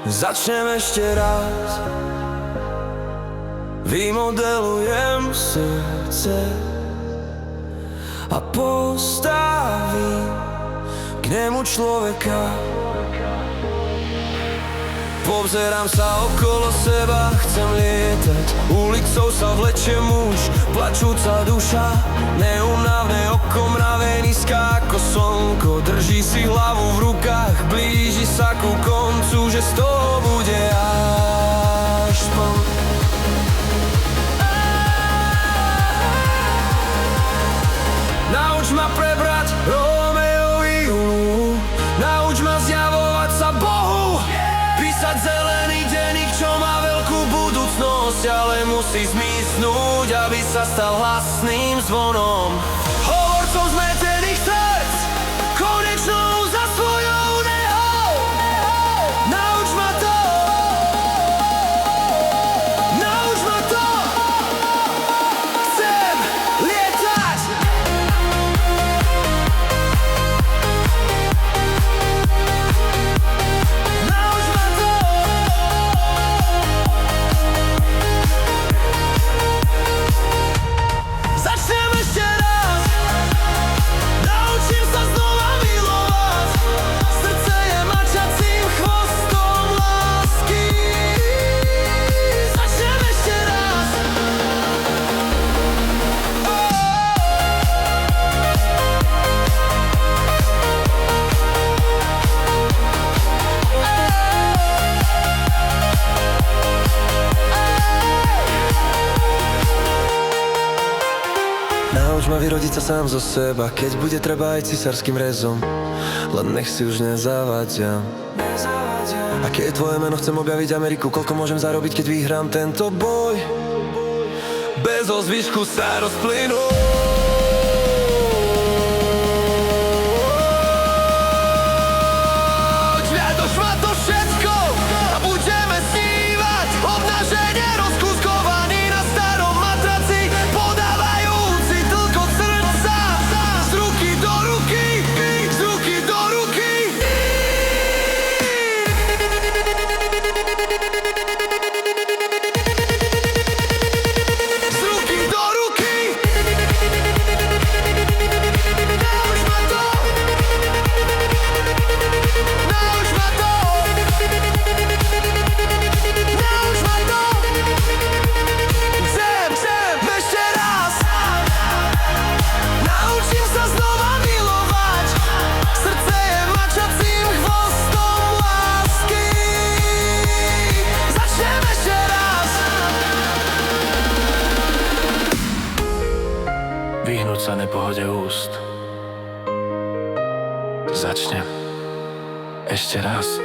Začnem ešte raz. Vymodelujem srdce a postavím k nemu človeka. Pozerám sa okolo seba, chcem lietať. Ulicou sa vlečie muž, plačúca duša. Neúnavné oko mravé, nízka ako slnko. Drží si hlavu v rukách, blíži sa ku koncu, že z toho bude až pln. Nauč ma prebrať Romeovi Julu, nauč ma zjavovať sa Bohu, písať zelený denník, čo má veľkú budúcnosť, ale musí zmiznúť, aby sa stal hlasným zvonom. Hovorcom zmetených srdc, konečnou za svojou nehou. Nauč ma to, nauč ma to. Chcem lietať. Nauč ma to. Začnem ešte raz. Naučím sa znova milovať. Srdce je mačacím chvostom lásky. Začnem ešte raz. Nauč ma vyrodiť sa sám zo seba, keď bude treba aj cisárskym rezom. Len nech si už nezavadia. A keď tvoje meno chcem objaviť Ameriku, koľko môžem zarobiť, keď vyhrám tento boj? Bez ozvyšku sa rozplynú. Viadoš ma to všetko a budeme snívať. Obnaženie rozkuskovaný na starom matraci, podávajúci tlkot srdca. Z ruky do ruky, z ruky do ruky. Z ruky do ruky. Nauč ma to. Nauč ma to. Nauč ma to. Chcem ešte raz. Naučím sa znova milovať. Srdce je mačacím chvostom lásky. Začnem ešte raz. Vyhnúť sa nepohode úst. Začnem ešte raz.